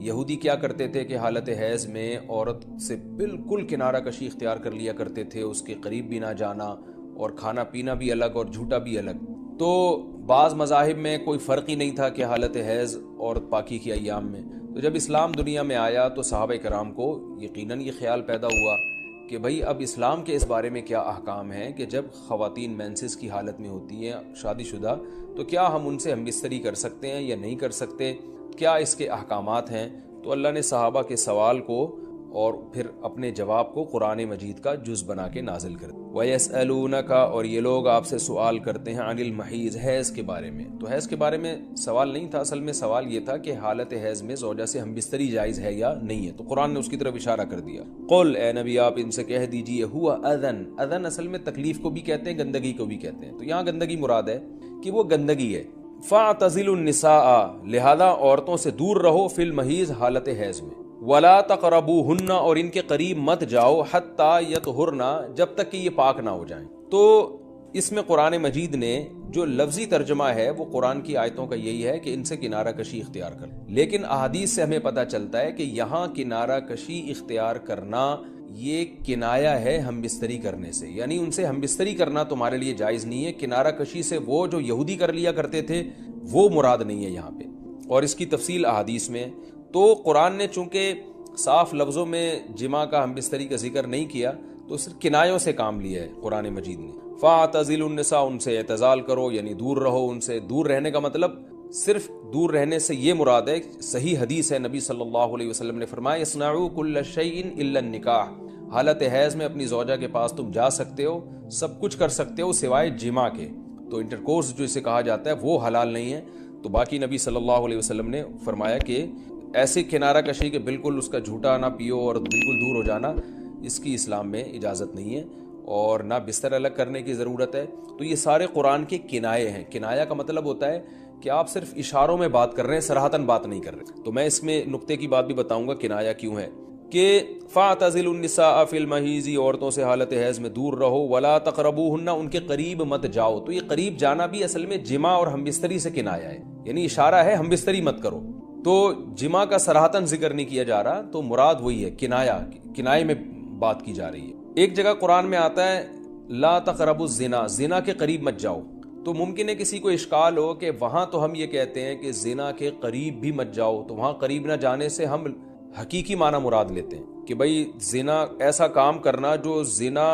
یہودی کیا کرتے تھے کہ حالت حیض میں عورت سے بالکل کنارہ کشی اختیار کر لیا کرتے تھے، اس کے قریب بھی نہ جانا، اور کھانا پینا بھی الگ اور جھوٹا بھی الگ۔ تو بعض مذاہب میں کوئی فرق ہی نہیں تھا کہ حالت حیض عورت پاکی کی ایام میں۔ تو جب اسلام دنیا میں آیا تو صحابہ کرام کو یقیناً یہ خیال پیدا ہوا کہ بھئی اب اسلام کے اس بارے میں کیا احکام ہیں کہ جب خواتین مینسز کی حالت میں ہوتی ہیں شادی شدہ، تو کیا ہم ان سے ہم بستری کر سکتے ہیں یا نہیں کر سکتے، کیا اس کے احکامات ہیں۔ تو اللہ نے صحابہ کے سوال کو اور پھر اپنے جواب کو قرآن مجید کا جز بنا کے نازل کر دیا۔ وَيَسْأَلُونَكَ، اور یہ لوگ آپ سے سوال کرتے ہیں، عن المحیض، حیض کے بارے میں۔ تو حیض کے بارے میں سوال نہیں تھا، اصل میں سوال یہ تھا کہ حالت حیض میں زوجہ سے ہم بستری جائز ہے یا نہیں ہے، تو قرآن نے اس کی طرف اشارہ کر دیا۔ قل، اے نبی آپ ان سے کہہ دیجئے، ہوا اذن، اذن اصل میں تکلیف کو بھی کہتے ہیں، گندگی کو بھی کہتے ہیں، تو یہاں گندگی مراد ہے کہ وہ گندگی ہے۔ فاعتزلوا النساء، لہذا عورتوں سے دور رہو، فی المحیض، حالت حیض میں، ولا تقربوہن، اور ان کے قریب مت جاؤ، حتی یطہرن، جب تک کہ یہ پاک نہ ہو جائیں۔ تو اس میں قرآن مجید نے جو لفظی ترجمہ ہے وہ قرآن کی آیتوں کا یہی ہے کہ ان سے کنارہ کشی اختیار کر، لیکن احادیث سے ہمیں پتہ چلتا ہے کہ یہاں کنارہ کشی اختیار کرنا یہ کنایہ ہے ہم بستری کرنے سے، یعنی ان سے ہم بستری کرنا تمہارے لیے جائز نہیں ہے۔ کنارہ کشی سے وہ جو یہودی کر لیا کرتے تھے وہ مراد نہیں ہے یہاں پہ، اور اس کی تفصیل احادیث میں۔ تو قرآن نے چونکہ صاف لفظوں میں جماع کا ہم بستری کا ذکر نہیں کیا، تو صرف کنایوں سے کام لیا ہے قرآن مجید نے۔ فاعتزلوا النساء، ان سے اعتزال کرو، یعنی دور رہو ان سے۔ دور رہنے کا مطلب صرف دور رہنے سے یہ مراد ہے، صحیح حدیث ہے، نبی صلی اللہ علیہ وسلم نے فرمایا، اصنعوا کل شیء الا النکاح، حالت حیض میں اپنی زوجہ کے پاس تم جا سکتے ہو، سب کچھ کر سکتے ہو سوائے جماع کے۔ تو انٹرکورس جو اسے کہا جاتا ہے وہ حلال نہیں ہے۔ تو باقی نبی صلی اللہ علیہ وسلم نے فرمایا کہ ایسی کنارہ کشی کہ بالکل اس کا جھوٹا نہ پیو اور بالکل دور ہو جانا، اس کی اسلام میں اجازت نہیں ہے، اور نہ بستر الگ کرنے کی ضرورت ہے۔ تو یہ سارے قرآن کے کنائے ہیں۔ کنایہ کا مطلب ہوتا ہے کہ آپ صرف اشاروں میں بات کر رہے ہیں، صراحتاً بات نہیں کر رہے۔ تو میں اس میں نقطے کی بات بھی بتاؤں گا کنایہ کیوں ہے، کہ فاعتزلوا النساء فی المحیض، عورتوں سے حالت حیض میں دور رہو، ولا تقربوہن، ان کے قریب مت جاؤ۔ تو یہ قریب جانا بھی اصل میں جماع اور ہم بستری سے کنایہ ہے، یعنی اشارہ ہے ہم بستری مت کرو۔ تو جماع کا صراحتاً ذکر نہیں کیا جا رہا، تو مراد وہی ہے کنایہ، کنائے میں بات کی جا رہی ہے۔ ایک جگہ قرآن میں آتا ہے لا تقربوا الزنا، زنا کے قریب مت جاؤ۔ تو ممکن ہے کسی کو اشکال ہو کہ وہاں تو ہم یہ کہتے ہیں کہ زنا کے قریب بھی مت جاؤ، تو وہاں قریب نہ جانے سے ہم حقیقی معنی مراد لیتے ہیں کہ بھئی زنا ایسا کام کرنا جو زنا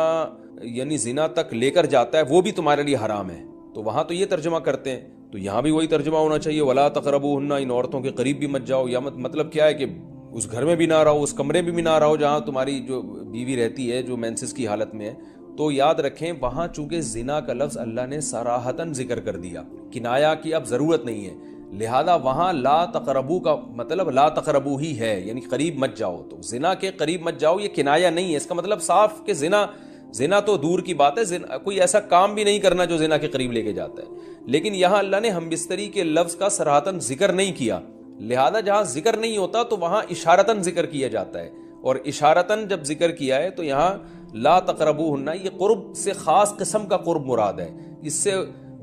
یعنی زنا تک لے کر جاتا ہے وہ بھی تمہارے لیے حرام ہے، تو وہاں تو یہ ترجمہ کرتے ہیں۔ تو یہاں بھی وہی ترجمہ ہونا چاہیے، ولا تقربوہن، ان عورتوں کے قریب بھی مت جاؤ، یا مطلب کیا ہے کہ اس گھر میں بھی نہ رہو، اس کمرے میں بھی نہ رہو جہاں تمہاری جو بیوی رہتی ہے جو مینسز کی حالت میں ہے۔ تو یاد رکھیں وہاں چونکہ زنا کا لفظ اللہ نے صراحتاً ذکر کر دیا، کنایہ کی اب ضرورت نہیں ہے، لہذا وہاں لا تقربو کا مطلب لا تقربو ہی ہے، یعنی قریب مت جاؤ۔ تو زنا کے قریب مت جاؤ یہ کنایہ نہیں ہے، اس کا مطلب صاف کہ زنا تو دور کی بات ہے، کوئی ایسا کام بھی نہیں کرنا جو زنا کے قریب لے کے جاتا ہے، لیکن یہاں اللہ نے ہم بستری کے لفظ کا صراحتاً ذکر نہیں کیا، لہذا جہاں ذکر نہیں ہوتا تو وہاں اشارتاً ذکر کیا جاتا ہے، اور اشارتاً جب ذکر کیا ہے تو یہاں لا تقربوہن، یہ قرب سے خاص قسم کا قرب مراد ہے، اس سے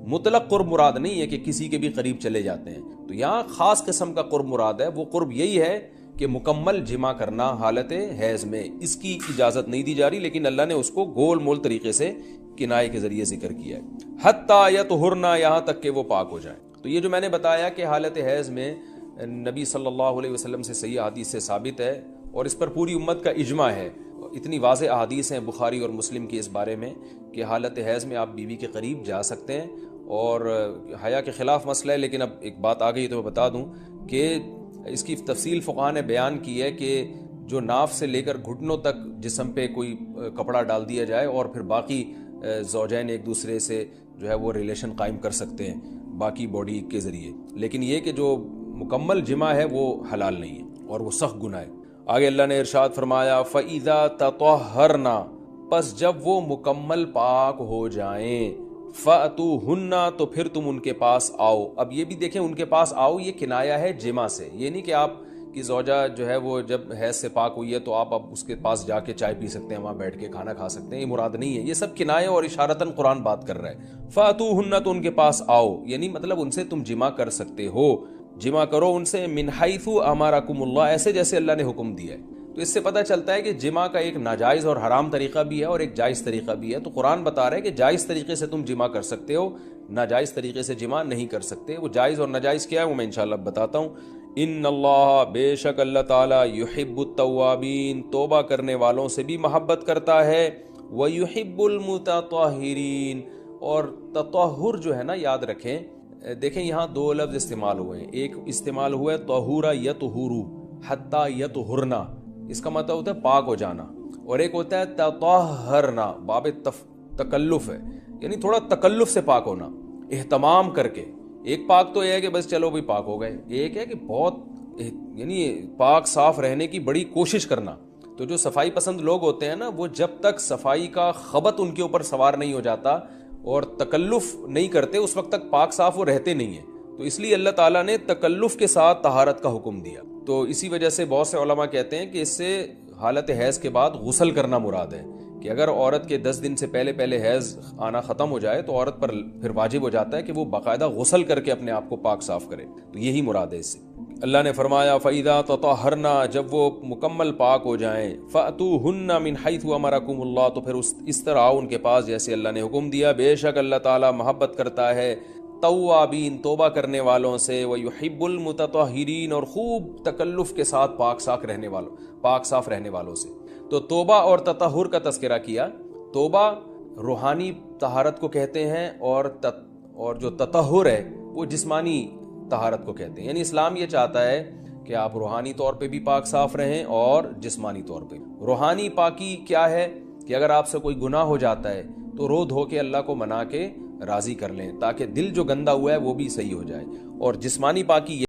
مطلق قرب مراد نہیں ہے کہ کسی کے بھی قریب چلے جاتے ہیں۔ تو یہاں خاص قسم کا قرب مراد ہے، وہ قرب یہی ہے کہ مکمل جمع کرنا حالت حیض میں، اس کی اجازت نہیں دی جا رہی، لیکن اللہ نے اس کو گول مول طریقے سے کنائے کے ذریعے ذکر کیا ہے، حتی یطہرن، یہاں تک کہ وہ پاک ہو جائیں۔ تو یہ جو میں نے بتایا کہ حالت حیض میں نبی صلی اللہ علیہ وسلم سے صحیح حدیث سے ثابت ہے، اور اس پر پوری امت کا اجماع ہے، اتنی واضح احادیث ہیں بخاری اور مسلم کی اس بارے میں کہ حالت حیض میں آپ بیوی کے قریب جا سکتے ہیں، اور حیا کے خلاف مسئلہ ہے، لیکن اب ایک بات آ گئی تو میں بتا دوں کہ اس کی تفصیل فقہاء نے بیان کی ہے کہ جو ناف سے لے کر گھٹنوں تک جسم پہ کوئی کپڑا ڈال دیا جائے اور پھر باقی زوجین ایک دوسرے سے جو ہے وہ ریلیشن قائم کر سکتے ہیں باقی باڈی کے ذریعے، لیکن یہ کہ جو مکمل جمع ہے وہ حلال نہیں ہے اور وہ سخت گناہ ہے۔ آگے اللہ نے ارشاد فرمایا فَإِذَا تَطَهَّرْنَا، پس جب وہ مکمل پاک ہو جائیں، فَأْتُوهُنَّ، تو پھر تم ان کے پاس آؤ۔ اب یہ بھی دیکھیں ان کے پاس آؤ یہ کنایہ ہے جمع سے، یہ نہیں کہ آپ کی زوجہ جو ہے وہ جب حیض سے پاک ہوئی ہے تو آپ اب اس کے پاس جا کے چائے پی سکتے ہیں، وہاں بیٹھ کے کھانا کھا سکتے ہیں، یہ مراد نہیں ہے، یہ سب کنایہ اور اشارتاً قرآن بات کر رہا ہے۔ فَأْتُوهُنَّ، تو ان کے پاس آؤ، یعنی مطلب ان سے تم جمع کر سکتے ہو، جمع کرو ان سے، من حیث امرکم اللہ، ایسے جیسے اللہ نے حکم دیا ہے۔ تو اس سے پتہ چلتا ہے کہ جمع کا ایک ناجائز اور حرام طریقہ بھی ہے اور ایک جائز طریقہ بھی ہے۔ تو قرآن بتا رہا ہے کہ جائز طریقے سے تم جمع کر سکتے ہو، ناجائز طریقے سے جمع نہیں کر سکتے۔ وہ جائز اور ناجائز کیا ہے وہ میں انشاءاللہ بتاتا ہوں۔ ان اللہ، بے شک اللہ تعالیٰ، یحب التوابین، توبہ کرنے والوں سے بھی محبت کرتا ہے، ویحب المتطہرین، اور تطہر جو ہے نا، یاد رکھیں، دیکھیں یہاں دو لفظ استعمال ہوئے ہیں۔ ایک استعمال ہوا ہے طہورا یطہرو، حتی یطہرنا، اس کا مطلب ہوتا ہے پاک ہو جانا، اور ایک ہوتا ہے تطہرنا، باب تکلف ہے، یعنی تھوڑا تکلف سے پاک ہونا، اہتمام کر کے۔ ایک پاک تو یہ ہے کہ بس چلو بھی پاک ہو گئے، ایک ہے کہ بہت یعنی پاک صاف رہنے کی بڑی کوشش کرنا۔ تو جو صفائی پسند لوگ ہوتے ہیں نا، وہ جب تک صفائی کا خبط ان کے اوپر سوار نہیں ہو جاتا اور تکلف نہیں کرتے، اس وقت تک پاک صاف وہ رہتے نہیں ہیں۔ تو اس لیے اللہ تعالیٰ نے تکلف کے ساتھ طہارت کا حکم دیا۔ تو اسی وجہ سے بہت سے علماء کہتے ہیں کہ اس سے حالت حیض کے بعد غسل کرنا مراد ہے، کہ اگر عورت کے 10 دن سے پہلے حیض آنا ختم ہو جائے تو عورت پر پھر واجب ہو جاتا ہے کہ وہ باقاعدہ غسل کر کے اپنے آپ کو پاک صاف کرے۔ تو یہی مراد ہے اس سے۔ اللہ نے فرمایا فَإِذَا تَطَهَّرْنَا، جب وہ مکمل پاک ہو جائیں، فَأْتُوهُنَّ مِنْ حَيْثُ أَمَرَكُمُ اللَّهُ، تو پھر اس طرح آؤ ان کے پاس جیسے اللہ نے حکم دیا۔ بے شک اللہ تعالیٰ محبت کرتا ہے توابین، توبہ کرنے والوں سے، وَيُحِبُّ الْمُتَطَهِّرِينَ، اور خوب تکلف کے ساتھ پاک صاف رہنے والوں سے۔ تو توبہ اور تطہر کا تذکرہ کیا۔ توبہ روحانی طہارت کو کہتے ہیں، اور جو تطہر ہے وہ جسمانی طہارت کو کہتے ہیں۔ یعنی اسلام یہ چاہتا ہے کہ آپ روحانی طور پہ بھی پاک صاف رہیں اور جسمانی طور پہ۔ روحانی پاکی کیا ہے کہ اگر آپ سے کوئی گناہ ہو جاتا ہے تو رو دھو کے اللہ کو منا کے راضی کر لیں، تاکہ دل جو گندا ہوا ہے وہ بھی صحیح ہو جائے۔ اور جسمانی پاکی